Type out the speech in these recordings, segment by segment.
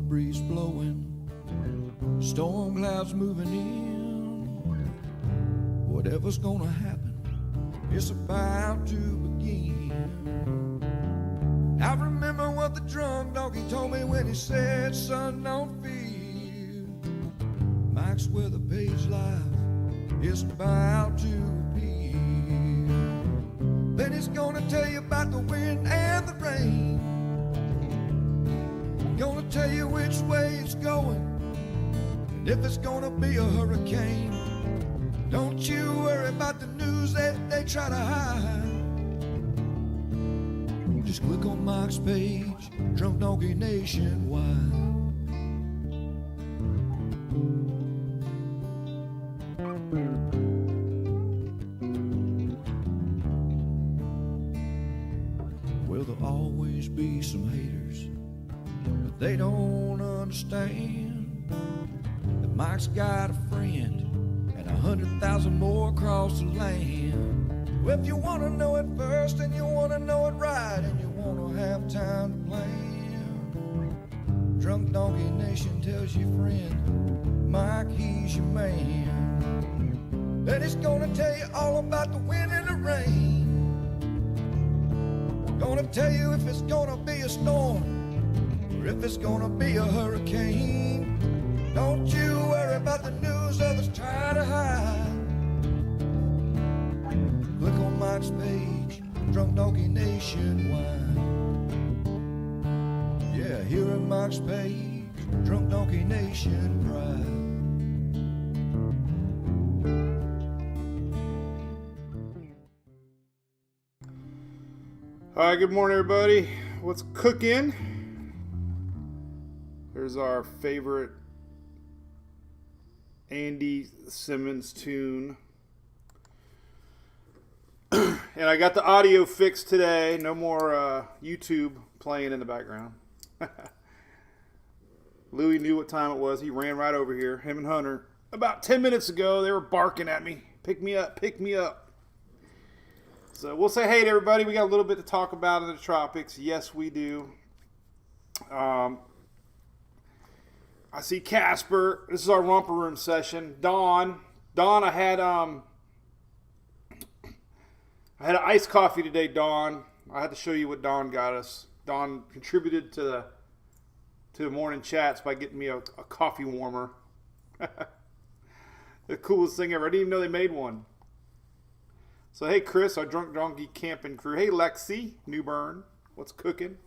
breeze blowing, storm clouds moving in. Whatever's gonna happen, it's about to begin. I remember what the drunk donkey told me when he said, son, don't fear. Mike's where the page life is about to appear. Then he's gonna tell you about the wind and the rain. Gonna tell you which way it's going, and if it's gonna be a hurricane. Don't you worry about the news that they try to hide. Just click on Mike's page, Drunk Donkey Nationwide. Well, there'll always be some haters, but they don't understand that Mike's got a friend and 100,000 more across the land. Well, if you want to know it first and you want to know it right and you want to have time to plan, Drunk Donkey Nation tells you, friend, Mike, he's your man. Then he's gonna tell you all about the wind and the rain. Gonna tell you if it's gonna be a storm or if it's gonna be a hurricane. Don't you worry about the news others try to hide. Click on Mike's page, Drunk Donkey Nationwide. Yeah, here at Mike's page, Drunk Donkey Nation pride. All right, good morning, everybody. What's cooking? Here's our favorite Andy Simmons tune. And I got the audio fixed today. No more YouTube playing in the background. Louis knew what time it was. He ran right over here. Him and Hunter. About 10 minutes ago, they were barking at me. Pick me up, pick me up. So we'll say hey to everybody. We got a little bit to talk about in the tropics. Yes, we do. I see Casper. This is our romper room session. Dawn, I had an iced coffee today, Dawn. I had to show you what Dawn got us. Dawn contributed to the morning chats by getting me a coffee warmer. The coolest thing ever. I didn't even know they made one. So, hey, Chris, our Drunk Donkey camping crew. Hey, Lexi, New Bern. What's cooking?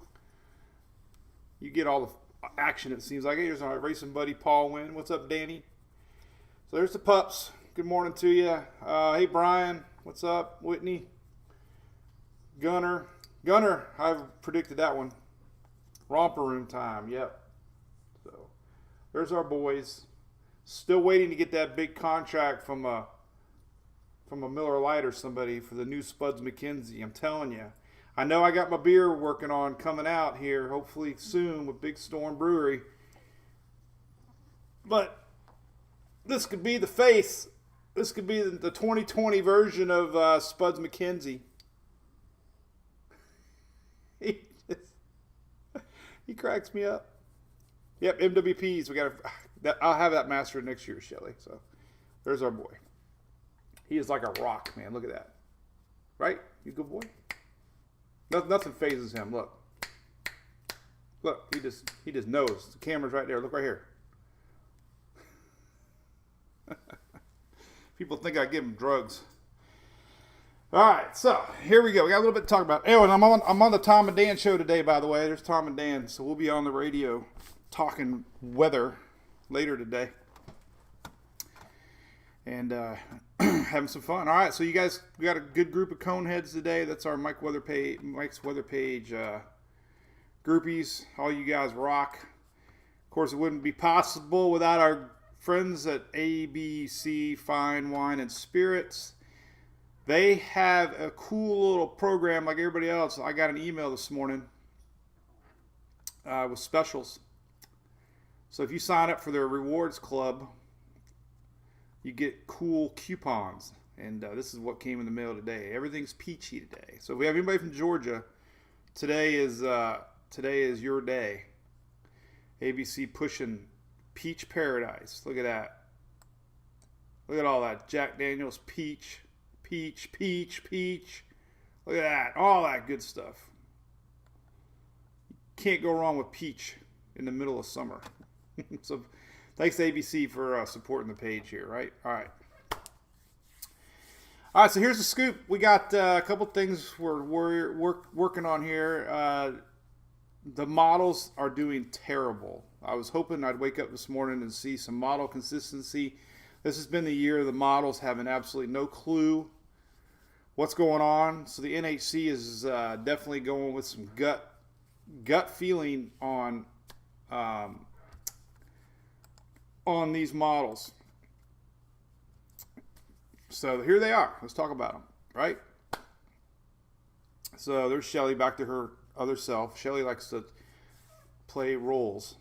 You get all the action, it seems like. Hey, here's our racing buddy, Paul Wynn. What's up, Danny? So, there's the pups. Good morning to you. Hey, Brian. What's up? Whitney. Gunner, I've predicted that one. Romper room time, yep. So, there's our boys. Still waiting to get that big contract from a Miller Lite or somebody for the new Spuds McKenzie. I'm telling you. I know I got my beer working on coming out here, hopefully soon with Big Storm Brewery. But this could be the face. This could be the 2020 version of Spuds McKenzie. He cracks me up. Yep, MWPs. I'll have that mastered next year, Shelly. So there's our boy. He is like a rock, man. Look at that. Right? You good boy? Nothing phases him. Look, he just knows. The camera's right there. Look right here. People think I give him drugs. All right, so here we go. We got a little bit to talk about. Anyway, I'm on the Tom and Dan show today, by the way. There's Tom and Dan, so we'll be on the radio talking weather later today. And having some fun. All right, so you guys, we got a good group of coneheads today. That's our Mike's Weather Page groupies. All you guys rock. Of course, it wouldn't be possible without our friends at ABC Fine Wine and Spirits. They have a cool little program like everybody else. I got an email this morning with specials. So if you sign up for their rewards club, you get cool coupons. And this is what came in the mail today. Everything's peachy today. So if we have anybody from Georgia, today is your day. ABC pushing Peach Paradise. Look at that. Look at all that. Jack Daniels peach. Look at that. All that good stuff. Can't go wrong with peach in the middle of summer. So thanks to ABC for supporting the page here, right? All right. All right, so here's the scoop. We got a couple things we're working on here. The models are doing terrible. I was hoping I'd wake up this morning and see some model consistency. This has been the year of the models having absolutely no clue what's going on. So the NHC is definitely going with some gut feeling on these models. So here they are. Let's talk about them, right? So there's Shelly back to her other self. Shelly likes to play roles.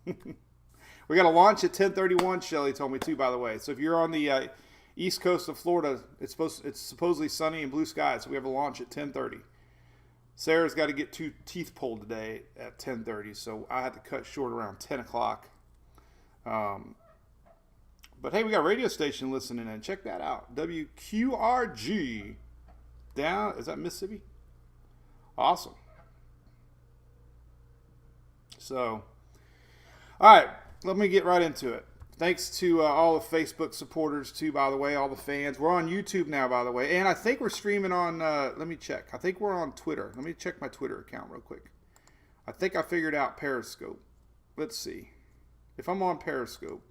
We got a launch at 10:31. Shelly told me too, by the way. So if you're on the east coast of Florida, it's supposedly sunny and blue skies. So we have a launch at 10:30. Sarah's got to get 2 teeth pulled today at 10:30, so I had to cut short around 10 o'clock. But hey, we got a radio station listening in. Check that out. WQRG. Down, is that Mississippi? Awesome. So, all right, let me get right into it. Thanks to all the Facebook supporters, too, by the way, all the fans. We're on YouTube now, by the way. And I think we're streaming on, let me check. I think we're on Twitter. Let me check my Twitter account real quick. I think I figured out Periscope. Let's see. If I'm on Periscope,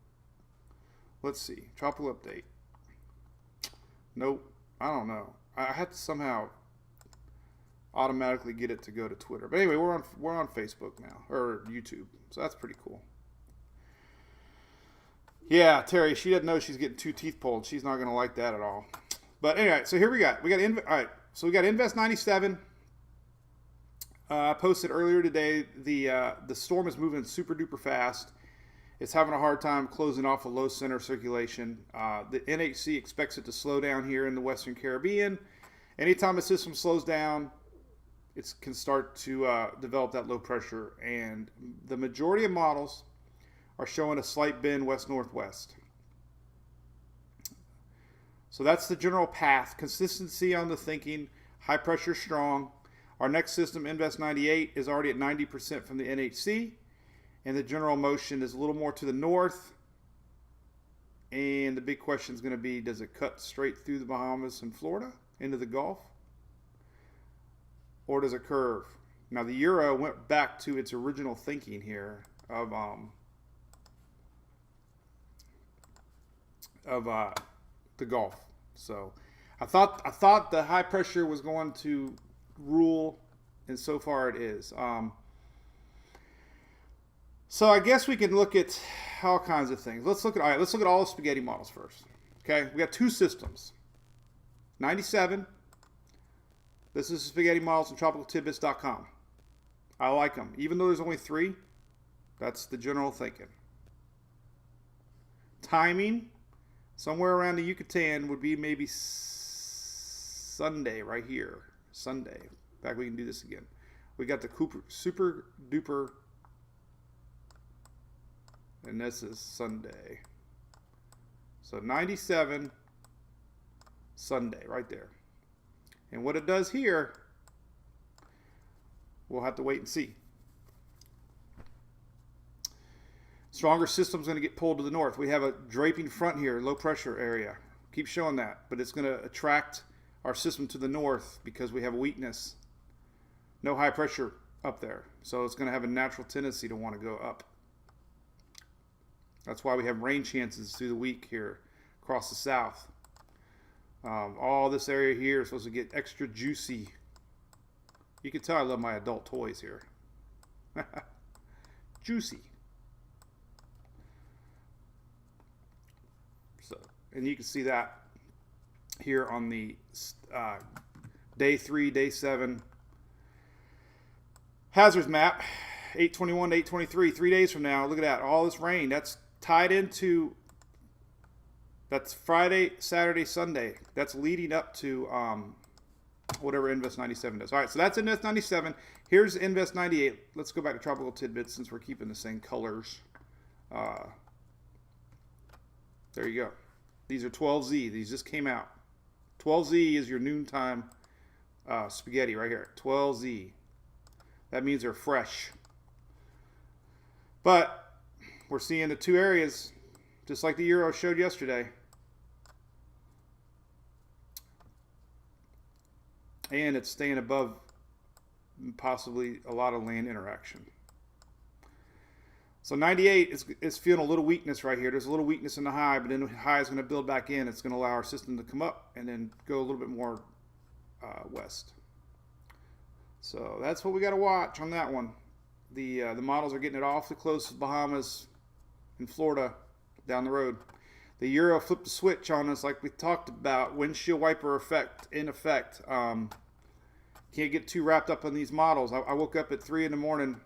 let's see. Tropical update. Nope. I don't know. I had to somehow automatically get it to go to Twitter. But anyway, we're on Facebook now, or YouTube. So that's pretty cool. Yeah, Terry, she doesn't know she's getting 2 teeth pulled. She's not going to like that at all. But anyway, so here we got all right. So we got Invest 97. I posted earlier today. The storm is moving super duper fast. It's having a hard time closing off a low center circulation. The NHC expects it to slow down here in the Western Caribbean. Anytime a system slows down, it can start to develop that low pressure. And the majority of models are showing a slight bend west-northwest. So that's the general path. Consistency on the thinking. High pressure strong. Our next system, Invest 98, is already at 90% from the NHC. And the general motion is a little more to the north. And the big question is going to be, does it cut straight through the Bahamas and Florida into the Gulf? Or does it curve? Now, the Euro went back to its original thinking here of the Gulf. So I thought the high pressure was going to rule, and so far it is. So I guess we can look at all kinds of things. Let's look at all the spaghetti models first. Okay, we got 2 systems. 97. This is spaghetti models from tropicaltidbits.com. I like them, even though there's only 3. That's the general thinking. Timing, somewhere around the Yucatan would be maybe Sunday right here. Sunday. In fact, we can do this again. We got the super duper. And this is Sunday. So 97 Sunday right there. And what it does here, we'll have to wait and see. Stronger system's going to get pulled to the north. We have a draping front here, low pressure area. Keep showing that. But it's going to attract our system to the north because we have a weakness. No high pressure up there. So it's going to have a natural tendency to want to go up. That's why we have rain chances through the week here across the south. All this area here is supposed to get extra juicy. You can tell I love my adult toys here. Juicy. So, and you can see that here on the day 3, day 7 hazards map. 8/21 to 8/23, 3 days from now. Look at that. All this rain. That's tied into, that's Friday, Saturday, Sunday. That's leading up to whatever Invest 97 does. All right, so that's Invest 97. Here's Invest 98. Let's go back to Tropical Tidbits since we're keeping the same colors. There you go. These are 12Z. These just came out. 12Z is your noontime spaghetti right here. 12Z. That means they're fresh. But we're seeing the two areas, just like the Euro showed yesterday. And it's staying above possibly a lot of land interaction. So 98 is feeling a little weakness right here. There's a little weakness in the high, but then the high is going to build back in. It's going to allow our system to come up and then go a little bit more west. So that's what we got to watch on that one. The models are getting it off the close of Bahamas and Florida down the road. The Euro flipped the switch on us like we talked about. Windshield wiper effect in effect. Can't get too wrapped up on these models. I woke up at 3 in the morning.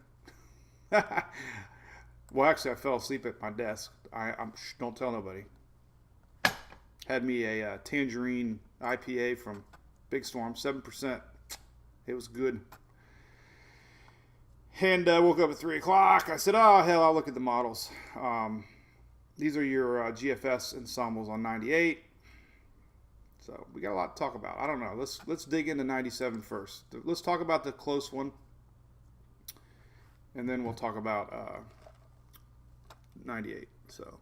Well, actually, I fell asleep at my desk. Don't tell nobody. Had me a tangerine IPA from Big Storm, 7%. It was good. And woke up at 3 o'clock. I said, oh, hell, I'll look at the models. These are your GFS ensembles on 98. So we got a lot to talk about. I don't know. Let's dig into 97 first. Let's talk about the close one. And then we'll talk about 98. So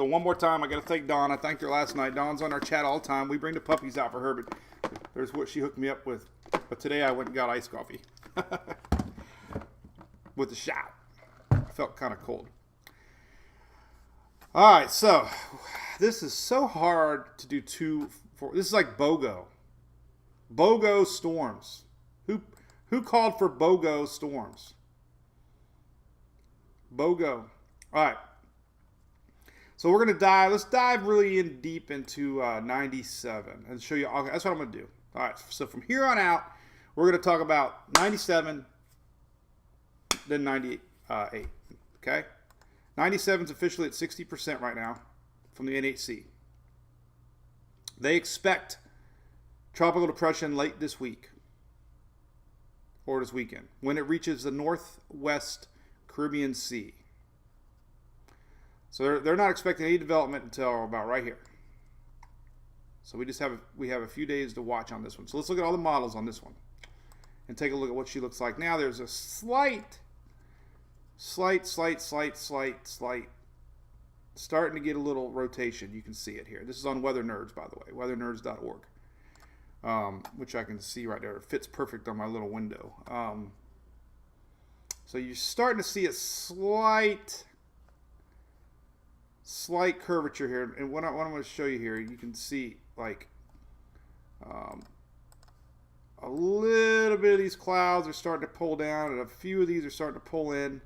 one more time, I got to thank Dawn. I thanked her last night. Dawn's on our chat all the time. We bring the puppies out for her, but there's what she hooked me up with. But today I went and got iced coffee with a shot. I felt kind of cold. All right, so this is so hard to do this is like BOGO. BOGO storms. Who called for BOGO storms? BOGO. All right. So we're going to let's dive really in deep into 97 and show you. Okay, that's what I'm going to do. All right. So from here on out, we're going to talk about 97, then 98. Okay. 97 is officially at 60% right now from the NHC. They expect tropical depression late this week or this weekend when it reaches the northwest Caribbean Sea. So they're not expecting any development until about right here. So we have a few days to watch on this one. So let's look at all the models on this one and take a look at what she looks like. Now there's a slight, starting to get a little rotation. You can see it here. This is on Weather Nerds, by the way, weathernerds.org, which I can see right there. It fits perfect on my little window. So you're starting to see a slight curvature here. And what I'm going to show you here, you can see like a little bit of these clouds are starting to pull down, and a few of these are starting to pull in.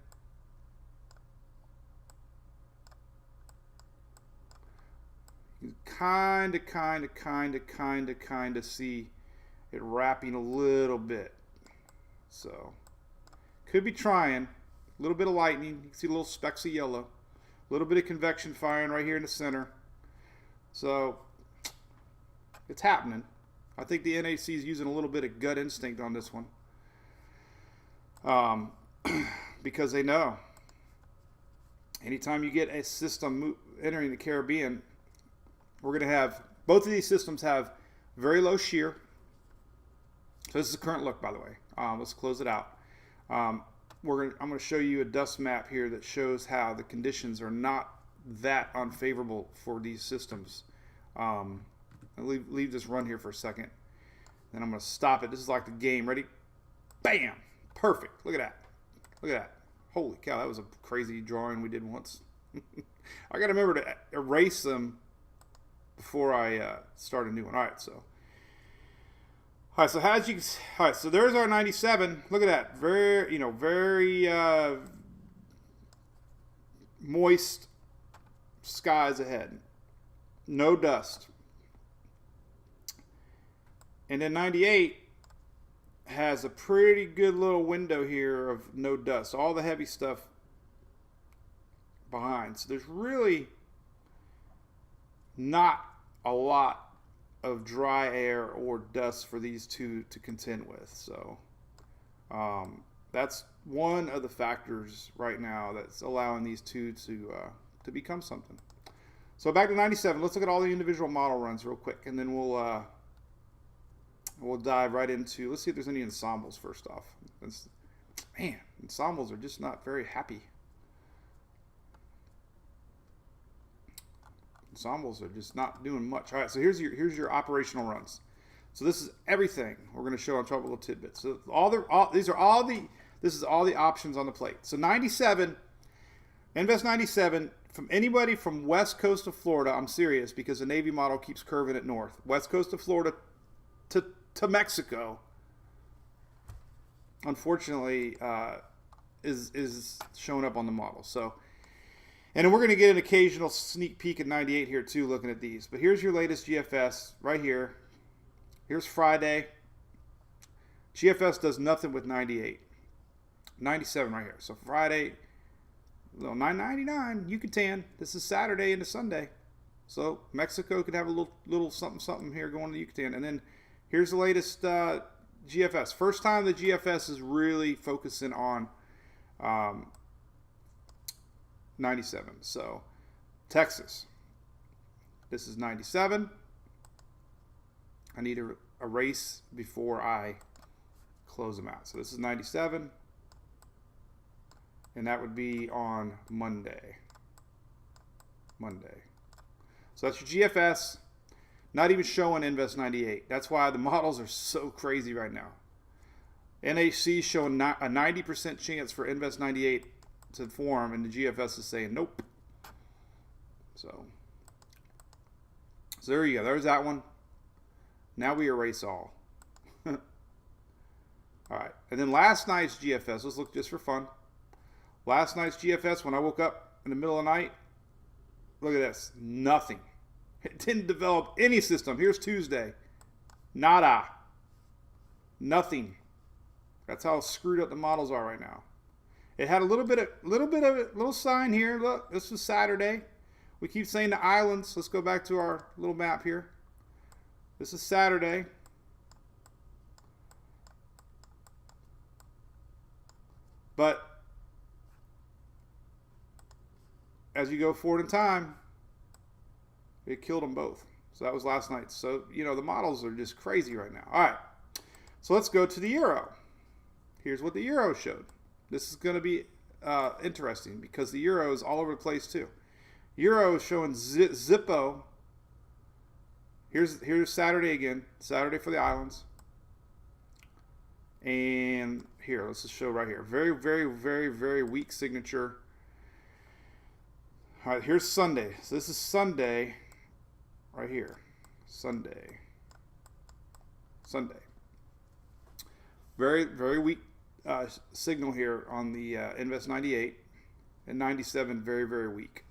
You kind of see it wrapping a little bit. So could be trying. A little bit of lightning. You can see little specks of yellow. A little bit of convection firing right here in the center. So it's happening. I think the NHC is using a little bit of gut instinct on this one. Because they know anytime you get a system entering the Caribbean, we're going to have, both of these systems have very low shear. So this is the current look, by the way. Let's close it out. I'm going to show you a dust map here that shows how the conditions are not that unfavorable for these systems. I'll leave this run here for a second. Then I'm going to stop it. This is like the game. Ready? Bam! Perfect. Look at that. Look at that. Holy cow, that was a crazy drawing we did once. I got to remember to erase them before I start a new one. All right, so so there's our 97. Look at that. Very moist skies ahead. No dust. And then 98 has a pretty good little window here of no dust. All the heavy stuff behind. So there's really not a lot of dry air or dust for these two to contend with. So that's one of the factors right now that's allowing these two to become something. So back to 97. Let's look at all the individual model runs real quick, and then we'll dive right into. Let's see if there's any ensembles first off. Man, ensembles are just not very happy. Ensembles are just not doing much. All right, so here's your operational runs. So this is everything we're going to show on Tropical Tidbits. So this is all the options on the plate. So 97, Invest 97, from anybody from west coast of Florida, I'm serious because the Navy model keeps curving it north. West coast of Florida to Mexico, unfortunately, is showing up on the model. So, and we're going to get an occasional sneak peek at 98 here too, looking at these. But here's your latest GFS right here. Here's Friday. GFS does nothing with 98. 97 right here. So Friday, little 9.99 Yucatan. This is Saturday into Sunday. So Mexico could have a little something here going to Yucatan. And then here's the latest GFS. First time the GFS is really focusing on 97. So Texas. This is 97. I need to erase before I close them out. So this is 97. And that would be on Monday. So that's your GFS. Not even showing Invest 98. That's why the models are so crazy right now. NHC showing a 90% chance for Invest 98 to form, and the GFS is saying nope. So there you go. There's that one. Now we erase all. All right. And then last night's GFS. Let's look just for fun. Last night's GFS, when I woke up in the middle of the night, look at this. Nothing. It didn't develop any system. Here's Tuesday. Nada. Nothing. That's how screwed up the models are right now. It had a little sign here. Look, this was Saturday. We keep saying the islands. Let's go back to our little map here. This is Saturday. But as you go forward in time, it killed them both. So that was last night. So, the models are just crazy right now. All right. So let's go to the Euro. Here's what the Euro showed. This is going to be interesting because the Euro is all over the place too. Euro is showing Zippo. Here's Saturday again. Saturday for the islands. And here, let's just show right here. Very, very, very, very weak signature. All right, here's Sunday. So this is Sunday right here. Sunday. Very, very weak signal here on the Invest 98. And 97, very, very weak.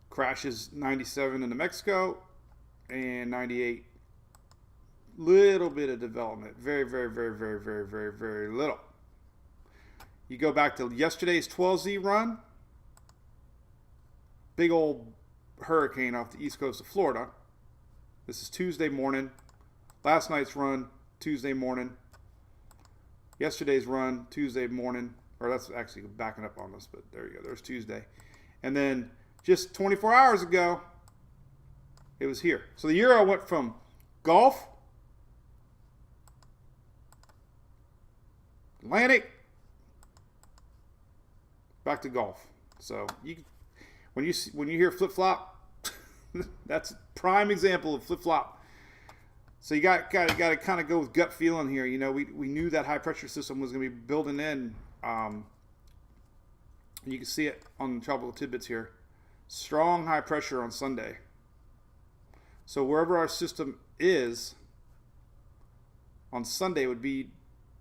Crashes 97 into Mexico. And 98, little bit of development. Very, very, very, very, very, very, very little. You go back to yesterday's 12Z run. Big old hurricane off the east coast of Florida. This is Tuesday morning. Last night's run, Tuesday morning. Yesterday's run, Tuesday morning. Or that's actually backing up on us, but there you go. There's Tuesday. And then just 24 hours ago, it was here. So the Euro went from Gulf, Atlantic, back to Gulf. So when you hear flip flop, that's a prime example of flip flop. So you got to kind of go with gut feeling here. We knew that high pressure system was going to be building in. You can see it on the Tropical Tidbits here. Strong high pressure on Sunday. So wherever our system is on Sunday would be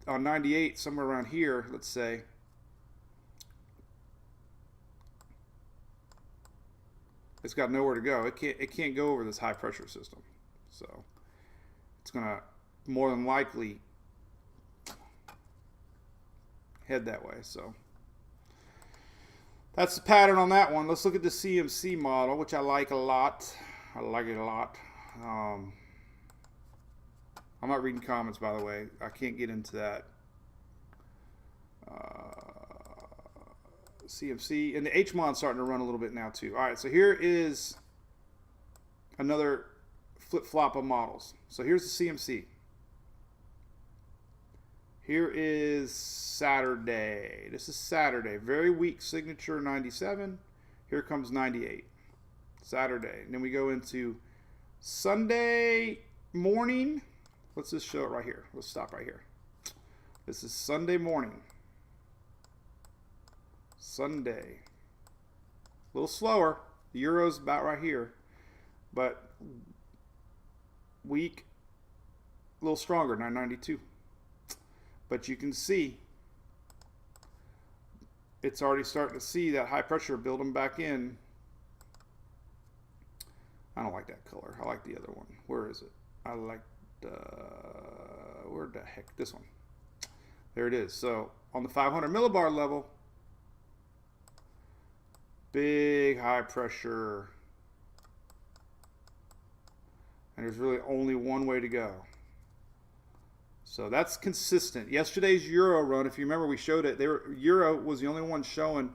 on 98, somewhere around here, let's say. It's got nowhere to go. It can't go over this high pressure system. So it's going to more than likely head that way. So That's the pattern on that one. Let's look at the CMC model, which I like a lot. I like it a lot. I'm not reading comments, by the way. I can't get into that. CMC. And the H-Mod's starting to run a little bit now, too. All right, so here is another flip-flop of models. So here's the CMC. Here is Saturday. This is Saturday. Very weak signature 97. Here comes 98. Saturday. And then we go into Sunday morning. Let's just show it right here. Let's stop right here. This is Sunday morning. Sunday. A little slower. The Euro's about right here. But weak, a little stronger, 992. But you can see it's already starting to see that high pressure building back in. I don't like that color. I like the other one. Where is it? I like where the heck? This one. There it is. So on the 500 millibar level, big high pressure. And there's really only one way to go. So that's consistent. Yesterday's Euro run, if you remember, we showed it. Euro was the only one showing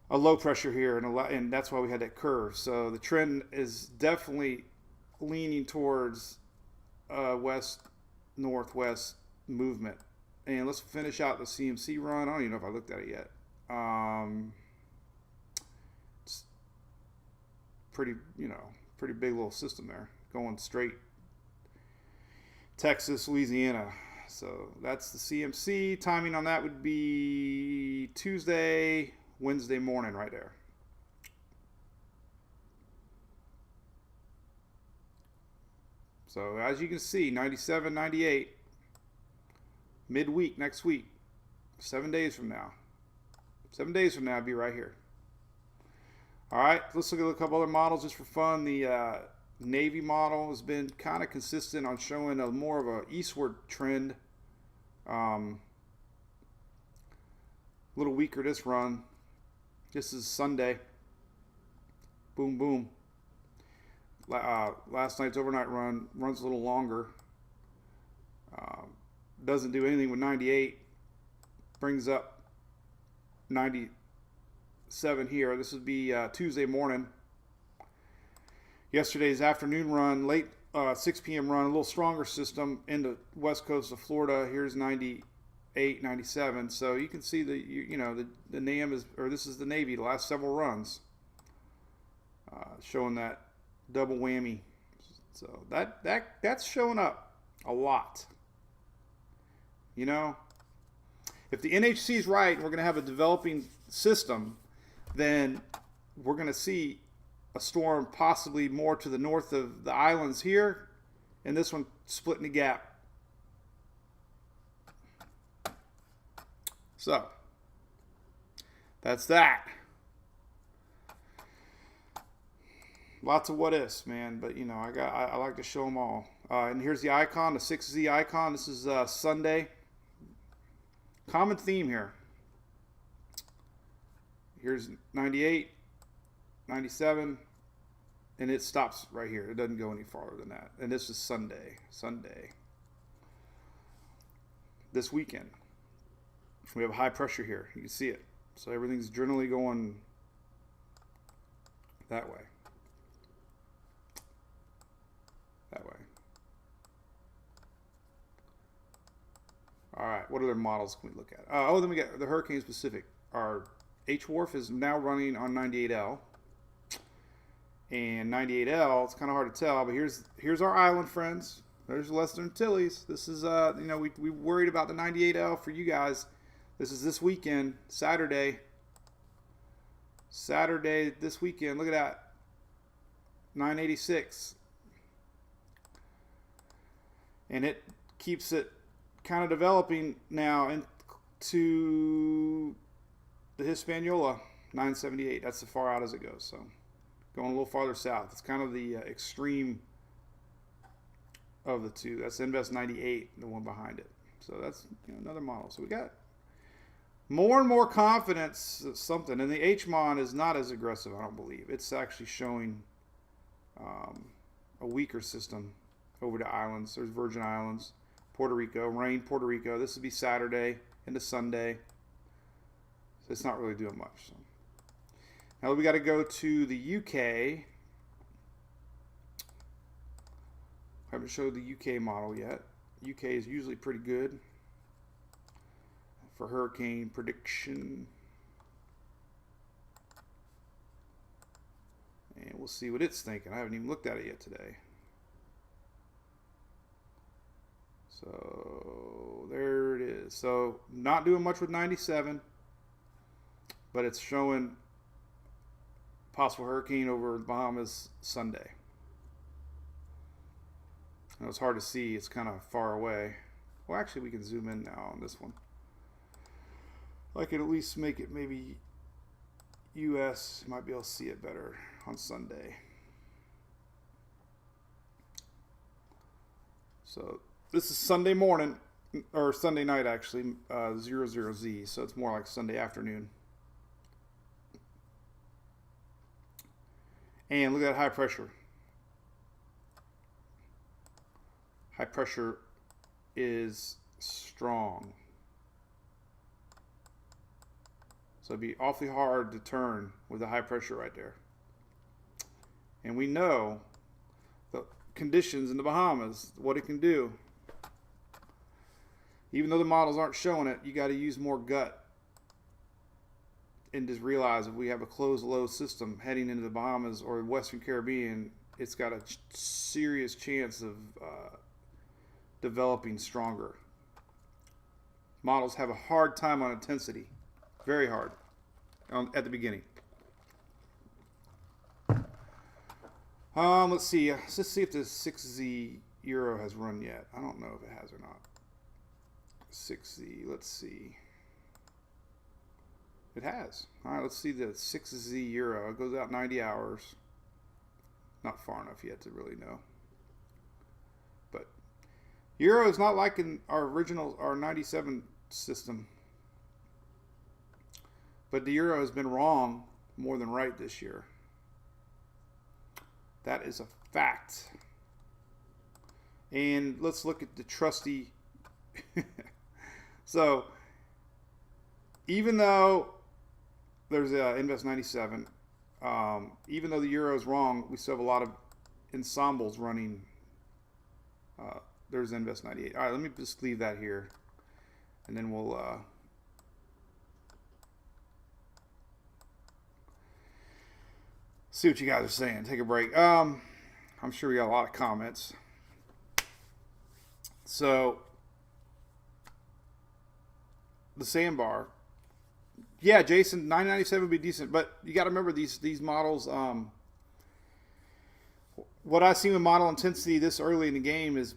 a low pressure here, and that's why we had that curve. So the trend is definitely leaning towards west-northwest movement. And let's finish out the CMC run. I don't even know if I looked at it yet. It's pretty, pretty big little system there, going straight Texas, Louisiana. So that's the CMC. Timing on that would be Tuesday, Wednesday morning right there. So as you can see, 97, 98, midweek next week, 7 days from now. 7 days from now, I'll be right here. All right, let's look at a couple other models just for fun. The Navy model has been kind of consistent on showing a more of a eastward trend. A little weaker this run. This is Sunday. Boom, boom. Last night's overnight run runs a little longer. Doesn't do anything with 98. Brings up 97 here. This would be Tuesday morning. Yesterday's afternoon run, late 6 p.m. run, a little stronger system in the west coast of Florida. Here's 98, 97. So you can see the NAM is, or this is the Navy, the last several runs, showing that double whammy. So that's showing up a lot. If the NHC is right, and we're going to have a developing system, then we're going to see a storm possibly more to the north of the islands here, and this one splitting the gap. So that's that. Lots of what ifs, man, but I like to show them all. And here's the icon, the 6Z icon. This is Sunday. Common theme here. Here's 98, 97, and it stops right here. It doesn't go any farther than that. And this is Sunday. This weekend, we have high pressure here. You can see it. So everything's generally going that way. That way. All right, what other models can we look at? Then we got the Hurricane Specific. Our H-Wharf is now running on 98L. And 98L, it's kind of hard to tell, but here's our island friends. There's Western Antilles. This is, we worried about the 98L for you guys. This is this weekend, Saturday this weekend. Look at that, 986. And it keeps it kind of developing now into the Hispaniola, 978. That's as far out as it goes. So going a little farther south. It's kind of the extreme of the two. That's Invest 98, the one behind it. So that's another model. So we got more and more confidence of something. And the H-Mon is not as aggressive, I don't believe. It's actually showing a weaker system over the islands. There's Virgin Islands, Puerto Rico, rain, Puerto Rico. This would be Saturday into Sunday. So it's not really doing much. So. Now we got to go to the UK. I haven't showed the UK model yet. UK is usually pretty good for hurricane prediction. And we'll see what it's thinking. I haven't even looked at it yet today. So there it is. So not doing much with 97, but it's showing possible hurricane over the Bahamas Sunday. Now it's hard to see. It's kind of far away. Well, actually, we can zoom in now on this one. I could at least make it maybe U.S. Might be able to see it better on Sunday. So this is Sunday morning, or Sunday night actually, 00Z. So it's more like Sunday afternoon. And look at that high pressure. High pressure is strong. So it'd be awfully hard to turn with the high pressure right there. And we know the conditions in the Bahamas, what it can do. Even though the models aren't showing it, you got to use more gut and just realize if we have a closed low system heading into the Bahamas or Western Caribbean, it's got a serious chance of developing stronger. Models have a hard time on intensity. Very hard at the beginning. Let's see. Let's just see if the 6Z Euro has run yet. I don't know if it has or not. 6Z. Let's see. It has. All right. Let's see the 6Z Euro. It goes out 90 hours. Not far enough yet to really know. But Euro is not like in our original, our 97 system. But the Euro has been wrong more than right this year. That is a fact. And let's look at the trusty. So, even though there's a Invest 97, even though the Euro is wrong, we still have a lot of ensembles running. There's Invest 98. All right, let me just leave that here. And then we'll... see what you guys are saying. Take a break. I'm sure we got a lot of comments. So, the sandbar. Yeah, Jason, 997 would be decent, but you got to remember these models. What I see with model intensity this early in the game is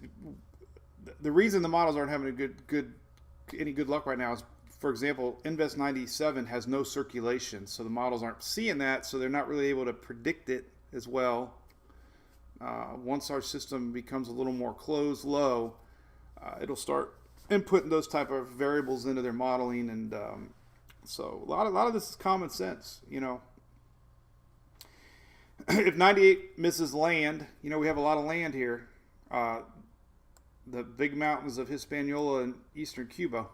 the reason the models aren't having any good luck right now is, for example, Invest 97 has no circulation, so the models aren't seeing that, so they're not really able to predict it as well. Once our system becomes a little more closed low, it'll start inputting those type of variables into their modeling, and so a lot of this is common sense, you know. If 98 misses land, you know, we have a lot of land here. The big mountains of Hispaniola and eastern Cuba.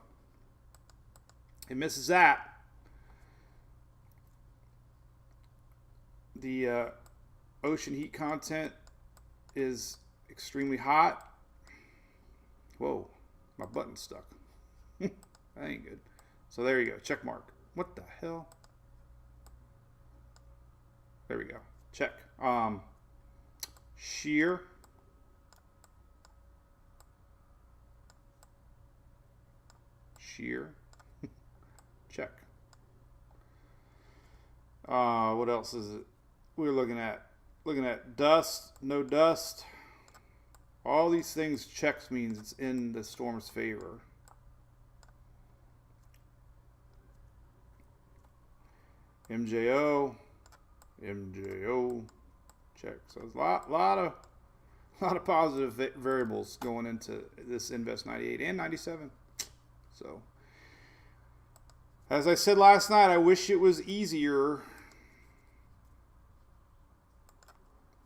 It misses that. The ocean heat content is extremely hot. Whoa, my button's stuck. That ain't good. So there you go, check mark. What the hell? There we go, check. Shear. Check. What else is it? We're looking at dust, no dust. All these things checks means it's in the storm's favor. MJO, check. So there's a lot of positive variables going into this Invest 98 and 97. So As I said last night, I wish it was easier.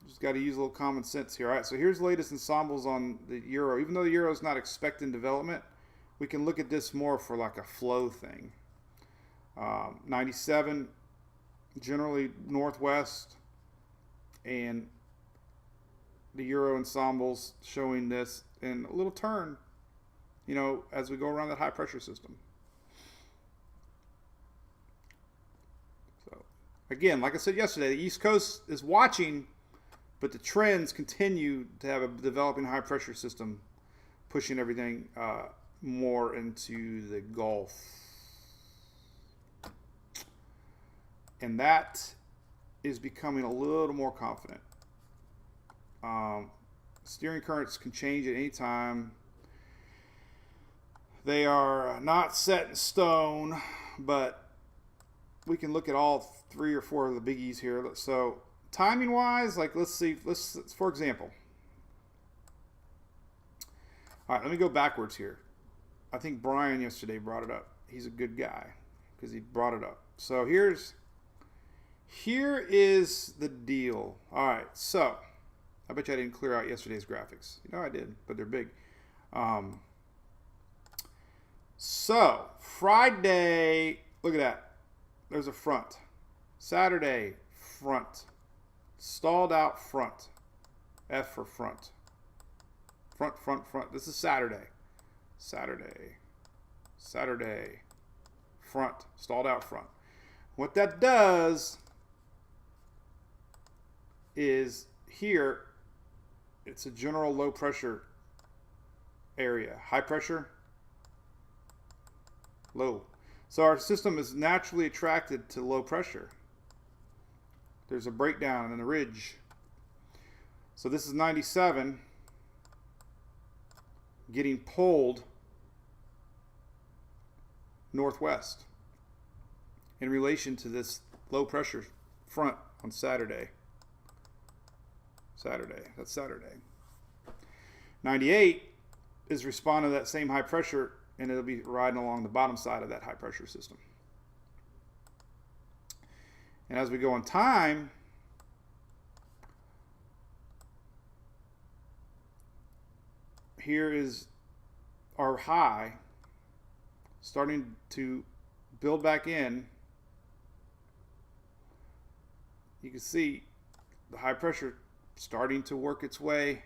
Just got to use a little common sense here. All right, so here's the latest ensembles on the euro. Even though the euro is not expecting development, we can look at this more for like a flow thing. 97, generally northwest, and the euro ensembles showing this in a little turn, you know, as we go around that high pressure system. So again, like I said yesterday, the East Coast is watching, but the trends continue to have a developing high pressure system pushing everything more into the Gulf. And that is becoming a little more confident. Steering currents can change at any time. They are not set in stone, but we can look at all 3 or 4 of the biggies here. So timing wise, like let's for example. All right, let me go backwards here. I think Brian yesterday brought it up. He's a good guy because he brought it up. So here is the deal. All right, so I bet you I didn't clear out yesterday's graphics. You know I did, but they're big. So Friday, look at that. There's a front. Saturday, front. Stalled out front. F for front. Front, front, front. This is Saturday. Saturday. Front. Stalled out front. What that does is here, it's a general low pressure area. High pressure, low. So our system is naturally attracted to low pressure. There's a breakdown in the ridge. So this is 97 getting pulled northwest in relation to this low pressure front on Saturday. That's Saturday. 98 is responding to that same high pressure, and it'll be riding along the bottom side of that high pressure system. And as we go in time, here is our high starting to build back in. You can see the high pressure starting to work its way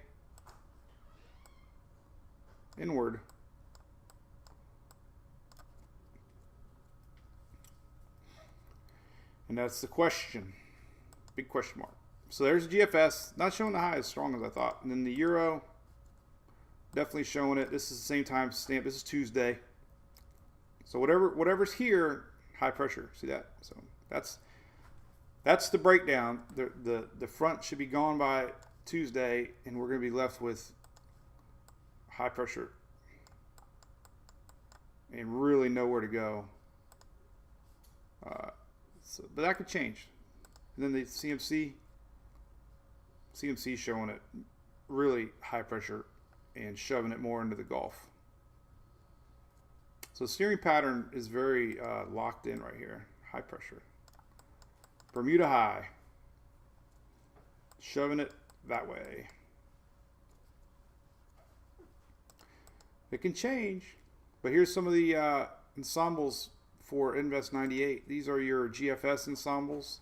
inward. And that's the question. Big question mark. So there's GFS, not showing the high as strong as I thought. And then the euro, definitely showing it. This is the same time stamp. This is Tuesday. So whatever's here, high pressure. See that? So that's the breakdown. The front should be gone by Tuesday, and we're going to be left with high pressure and really nowhere to go. But that could change. And then the CMC showing it really high pressure and shoving it more into the Gulf. So the steering pattern is very locked in right here. High pressure. Bermuda high. Shoving it that way. It can change. But here's some of the ensembles for Invest 98. These are your GFS ensembles.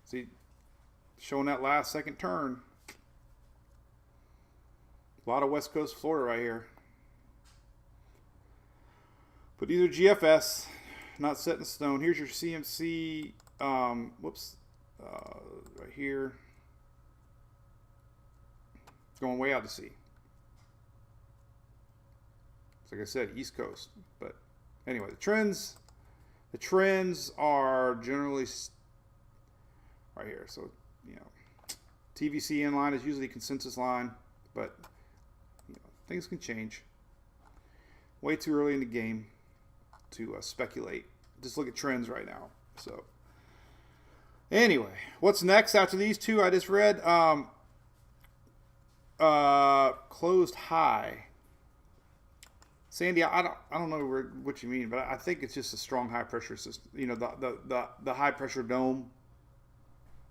See, showing that last second turn. A lot of West Coast Florida right here. But these are GFS, not set in stone. Here's your CMC, right here. It's going way out to sea. It's like I said, East Coast. But anyway, the trends are generally right here. So, TVC in line is usually a consensus line, but things can change. Way too early in the game to speculate. Just look at trends right now. So anyway, what's next after these two I just read? Closed high. Sandy, I don't know what you mean, but I think it's just a strong high pressure system. You know, the high pressure dome,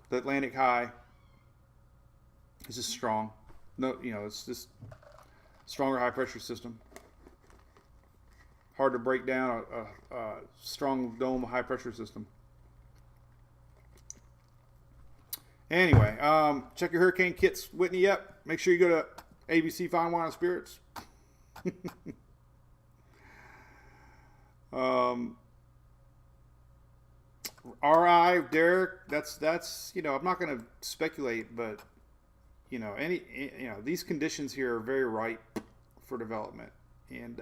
the Atlantic high, is just strong. No, you know, it's just stronger high pressure system. Hard to break down a strong dome high pressure system. Anyway, check your hurricane kits, Whitney. Yep. Make sure you go to ABC Fine Wine and Spirits. RI Derek, that's you know, I'm not going to speculate, but you know, these conditions here are very ripe for development, and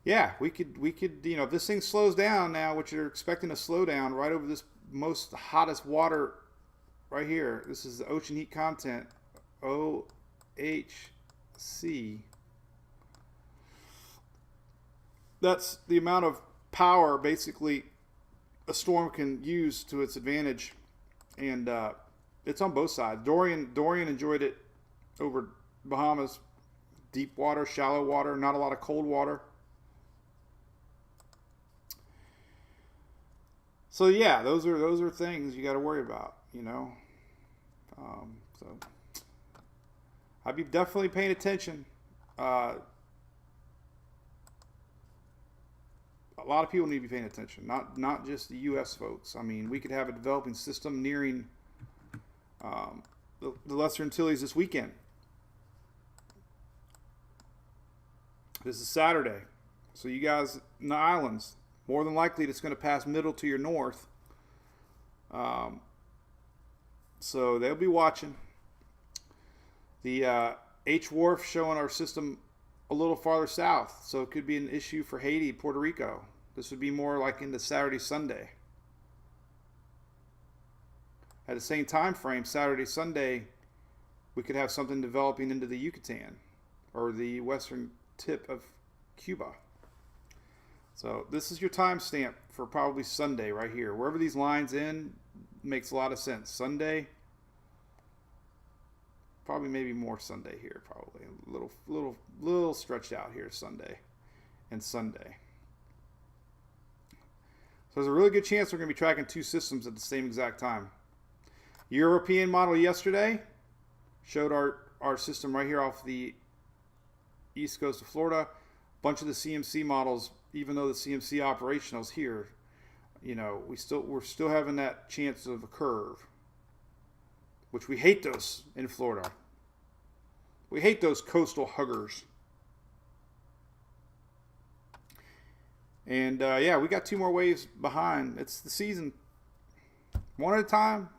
yeah, we could you know, if this thing slows down now, which you're expecting to slow down right over this most hottest water right here. This is the ocean heat content, OHC. That's the amount of power basically a storm can use to its advantage, and it's on both sides. Dorian enjoyed it over Bahamas, deep water, shallow water, not a lot of cold water. So yeah, those are things you got to worry about, you know. So I'd be definitely paying attention. A lot of people need to be paying attention, not just the U.S. folks. I mean, we could have a developing system nearing the Lesser Antilles this weekend. This is Saturday, so you guys in the islands, more than likely it's going to pass middle to your north. So they'll be watching. The H-Wharf showing our system a little farther south, so it could be an issue for Haiti, Puerto Rico. This would be more like into Saturday, Sunday. At the same time frame, Saturday, Sunday, we could have something developing into the Yucatan or the western tip of Cuba. So this is your timestamp for probably Sunday right here. Wherever these lines end makes a lot of sense. Sunday, probably maybe more Sunday here, probably a little stretched out here Sunday and Sunday. So there's a really good chance we're going to be tracking two systems at the same exact time. European model yesterday showed our system right here off the east coast of Florida. A bunch of the CMC models, even though the CMC operational is here, you know, we're still having that chance of a curve, which we hate those in Florida. We hate those coastal huggers. And yeah, we got 2 more waves behind. It's the season. One at a time.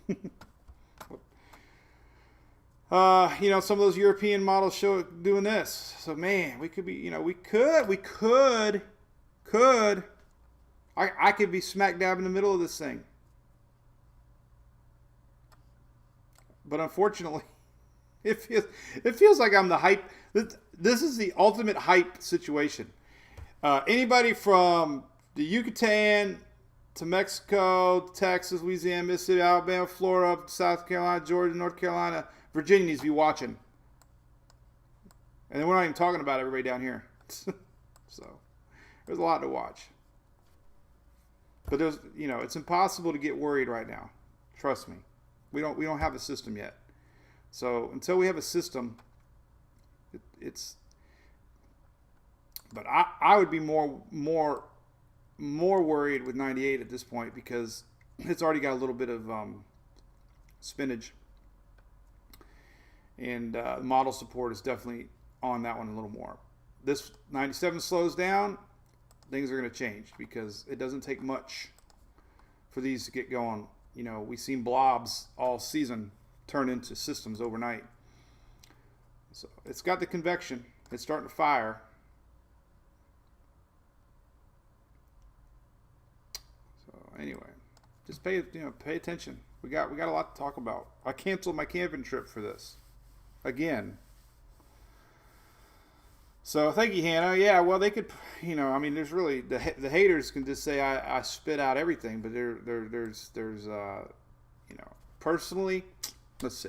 You know, some of those European models show it doing this. So man, we could be, you know, we could, I could be smack dab in the middle of this thing. But unfortunately, it feels like I'm the hype. This is the ultimate hype situation. Anybody from the Yucatan to Mexico, Texas, Louisiana, Mississippi, Alabama, Florida, South Carolina, Georgia, North Carolina, Virginia needs to be watching. And then we're not even talking about everybody down here. So there's a lot to watch. But there's, you know, it's impossible to get worried right now. Trust me. We don't have a system yet. So until we have a system, it's. But I would be more worried with 98 at this point because it's already got a little bit of spinach, and model support is definitely on that one a little more. This 97 slows down, things are going to change because it doesn't take much for these to get going. You know, we've seen blobs all season turn into systems overnight. So it's got the convection. It's starting to fire. So anyway, just pay attention. We got a lot to talk about. I canceled my camping trip for this again. So thank you, Hannah. Yeah, well, they could, you know, I mean, there's really the haters can just say I spit out everything, but there's you know, personally, let's see.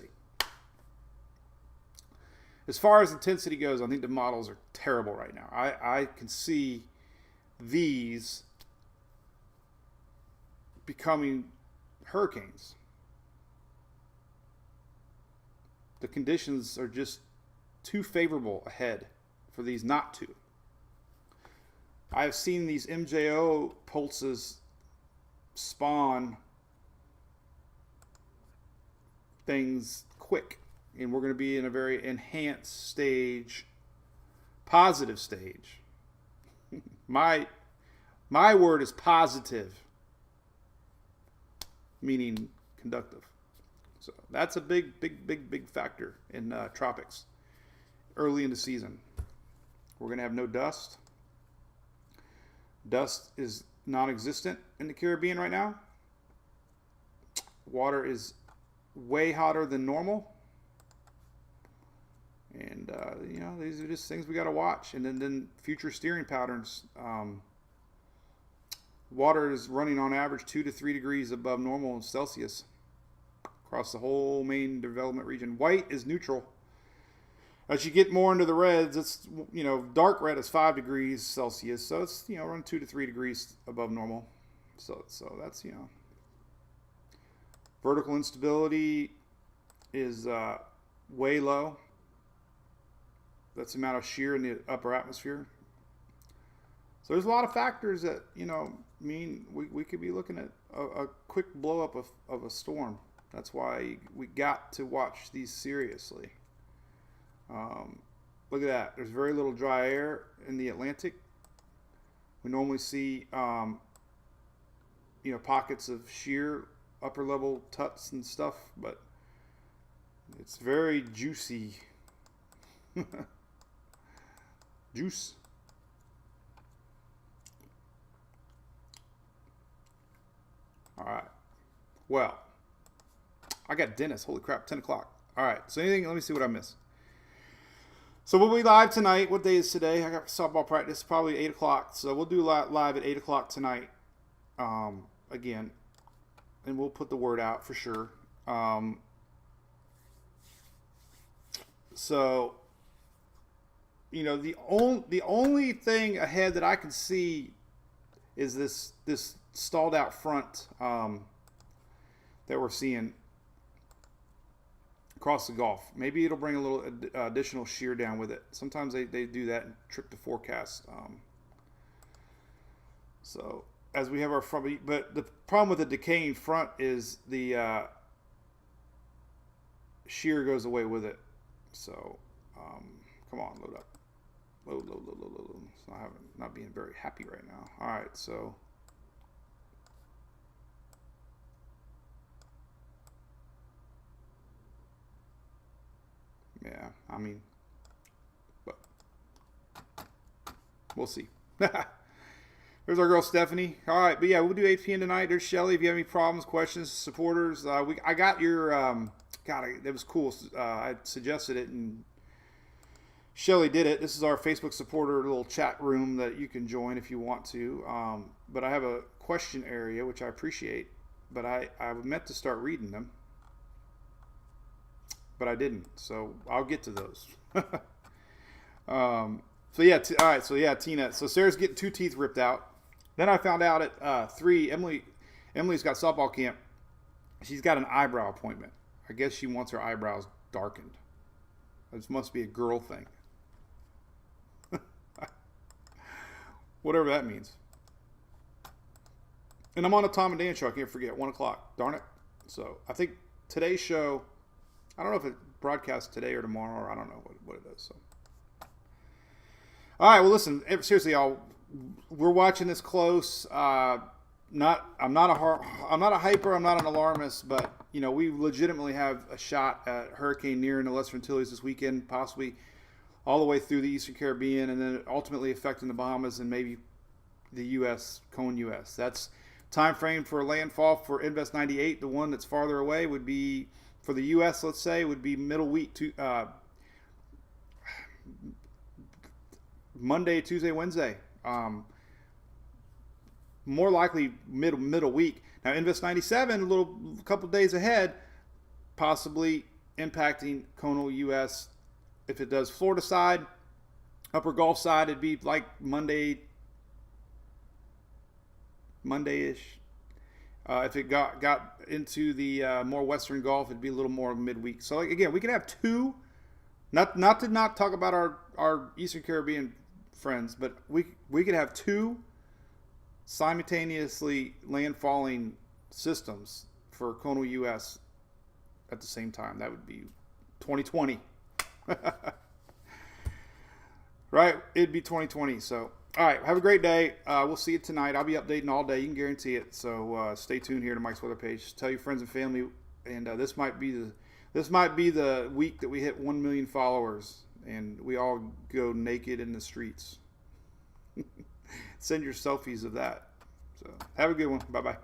as far as intensity goes, I think the models are terrible right now. I can see these becoming hurricanes. The conditions are just too favorable ahead for these not to. I've seen these MJO pulses spawn things quick, and we're going to be in a very enhanced stage, positive stage. My word is positive, meaning conductive. So that's a big factor in tropics early in the season. We're going to have no dust. Dust is non-existent in the Caribbean right now. Water is way hotter than normal. And, these are just things we got to watch. And then future steering patterns. Water is running on average 2 to 3 degrees above normal in Celsius across the whole main development region. White is neutral. As you get more into the reds, it's, dark red is 5 degrees Celsius. So it's, around 2 to 3 degrees above normal. So that's, vertical instability is way low. That's the amount of shear in the upper atmosphere. So there's a lot of factors that, mean we could be looking at a quick blow up of a storm. That's why we got to watch these seriously. Look at that. There's very little dry air in the Atlantic. We normally see, pockets of sheer upper level tuts and stuff, but it's very juicy. Juice. All right. Well, I got dentist. Holy crap, 10 o'clock. All right. So let me see what I missed. So we'll be live tonight. What day is today? I got softball practice probably 8 o'clock. So we'll do live at 8 o'clock tonight again. And we'll put the word out for sure. So, the only thing ahead that I can see is this stalled out front that we're seeing across the Gulf. Maybe it'll bring a little additional shear down with it. Sometimes they do that and trick the forecast. So as we have our front, but the problem with the decaying front is the shear goes away with it. So come on, load up. Load. So I'm not being very happy right now. All right, so yeah, but we'll see. There's our girl Stephanie. All right, but yeah, we'll do 8 p.m. tonight. There's Shelly. If you have any problems, questions, supporters, I got your it was cool. I suggested it and Shelly did it. This is our Facebook supporter little chat room that you can join if you want to. But I have a question area, which I appreciate. But I meant to start reading them, but I didn't. So I'll get to those. So yeah, all right. So yeah, Tina. So Sarah's getting 2 teeth ripped out. Then I found out at 3, Emily's got softball camp. She's got an eyebrow appointment. I guess she wants her eyebrows darkened. This must be a girl thing. Whatever that means. And I'm on a Tom and Dan show. I can't forget. 1 o'clock. Darn it. So I think today's show, I don't know if it broadcasts today or tomorrow, or I don't know what it is. So. All right. Well, listen. Seriously, y'all. We're watching this close. I'm not a hyper. I'm not an alarmist, but we legitimately have a shot at hurricane nearing the Lesser Antilles this weekend, possibly all the way through the Eastern Caribbean, and then ultimately affecting the Bahamas and maybe the U.S., Cone U.S. That's time frame for landfall for Invest 98. The one that's farther away would be, for the U.S., let's say, would be middle week to Monday, Tuesday, Wednesday. More likely middle week. Now, Invest 97, a couple days ahead, possibly impacting Conal U.S. if it does Florida side, upper Gulf side, it'd be like Monday-ish. If it got into the more Western Gulf, it'd be a little more midweek. So like, again, we could have two. Not to talk about our Eastern Caribbean friends, but we could have two simultaneously landfalling systems for coastal U.S. at the same time. That would be 2020. Right? It'd be 2020. So, all right. Have a great day. We'll see you tonight. I'll be updating all day. You can guarantee it. So stay tuned here to Mike's Weather Page. Tell your friends and family. And this might be the week that we hit 1 million followers and we all go naked in the streets. Send your selfies of that. So have a good one. Bye-bye.